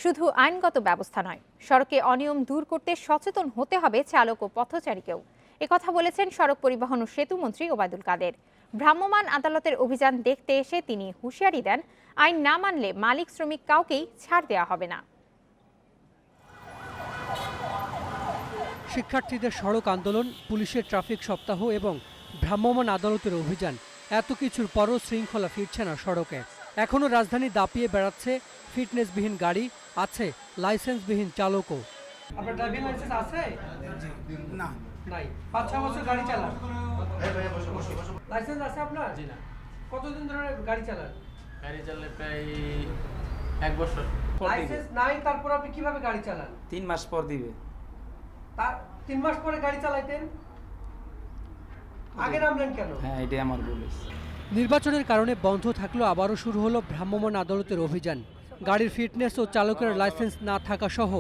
শুধু আইনগত ব্যবস্থা নয়, সড়কে অনিয়ম দূর করতে সচেতন হতে হবে চালক ও পথচারীকেও। একথা বলেছেন সড়ক পরিবহন ও সেতু মন্ত্রী ওবায়দুল কাদের। ভ্রাম্যমাণ আদালতের অভিযান দেখতে এসে তিনি হুঁশিয়ারি দেন, আইন না মানলে মালিক শ্রমিক কাউকেই ছাড় দেওয়া হবে না। শিক্ষার্থীদের সড়ক আন্দোলন, পুলিশের ট্রাফিক সপ্তাহ এবং ভ্রাম্যমাণ আদালতের অভিযান, এত কিছুর পরও শৃঙ্খলা ফিরছে না সড়কে। এখনও রাজধানী দাপিয়ে বেড়াচ্ছে ফিটনেসবিহীন গাড়ি, আছে লাইসেন্সবিহীন চালকও। আপনার ড্রাইভিং লাইসেন্স আছে? না, নাই। ৫-৬ বছর গাড়ি চালান? লাইসেন্স আছে আপনার? জি না। কতদিন ধরে গাড়ি চালান? গাড়ি চালালে প্রায় 1 বছর। লাইসেন্স নাই, তারপর আপনি কিভাবে গাড়ি চালান? 3 মাস পর দিবে। তার 3 মাস পরে গাড়ি চালাইতেন, আগে নামলেন কেন? হ্যাঁ, এটাই আমার ভুল। নির্বাচনের কারণে বন্ধ থাকলেও আবারও শুরু হলো ভ্রাম্যমাণ আদালতের অভিযান। গাড়ির ফিটনেস ও চালকের লাইসেন্স না থাকা সহ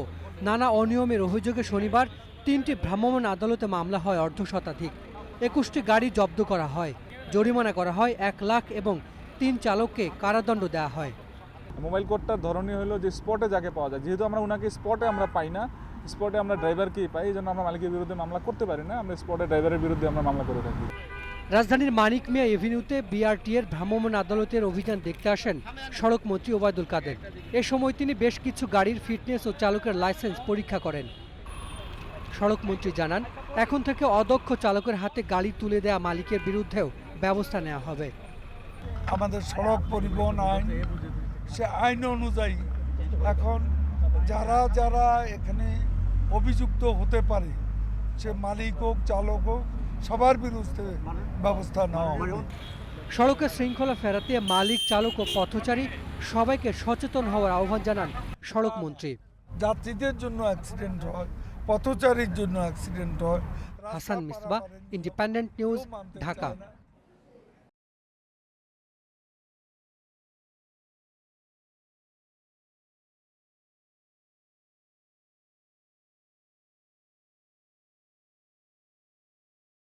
নানা অনিয়মের অভিযোগে শনিবার 3টি ভ্রাম্যমাণ আদালতে মামলা হয় অর্ধশতাধিক। 21টি গাড়ি জব্দ করা হয়, জরিমানা করা হয় 1 লাখ এবং 3 চালককে কারাদণ্ড দেওয়া হয়। মোবাইল কোডটার ধরনই হলো যে স্পটে যাকে পাওয়া যায়, যেহেতু আমরা ওনাকে স্পটে আমরা পাই না, স্পটে আমরা ড্রাইভারকেই পাই, এই জন্য আমরা মালিকের বিরুদ্ধে মামলা করতে পারি না, আমরা স্পটে ড্রাইভারের বিরুদ্ধে আমরা মামলা করে থাকি। রাজধানীর মানিক মিয়া এভিনিউতে বিআরটি এর ভ্রাম্যমাণ আদালতের অভিযান দেখতে আসেন সড়ক মন্ত্রী ওবায়দুল কাদের। এ সময় তিনি বেশ কিছু গাড়ির ফিটনেস ও চালকের লাইসেন্স পরীক্ষা করেন। সড়ক মন্ত্রী জানান, এখন থেকে অদক্ষ চালকের হাতে গাড়ি তুলে দেয়া মালিকের বিরুদ্ধেও ব্যবস্থা নেওয়া হবে। আমাদের সড়ক পরিবহন আইন, সে আইন অনুযায়ী এখন যারা যারা এখানে অভিযুক্ত হতে পারে, সে মালিক হোক চালক হোক, সবার বিরুদ্ধে ব্যবস্থা নেওয়া হবে। সড়কের শৃঙ্খলা ফেরাতে মালিক, চালক ও পথচারী সবাইকে সচেতন হওয়ার আহ্বান জানান সড়ক মন্ত্রী। যাত্রীদের জন্য অ্যাক্সিডেন্ট হয়, পথচারীর জন্য অ্যাক্সিডেন্ট হয়। Hasan Misbah, independent news, Dhaka.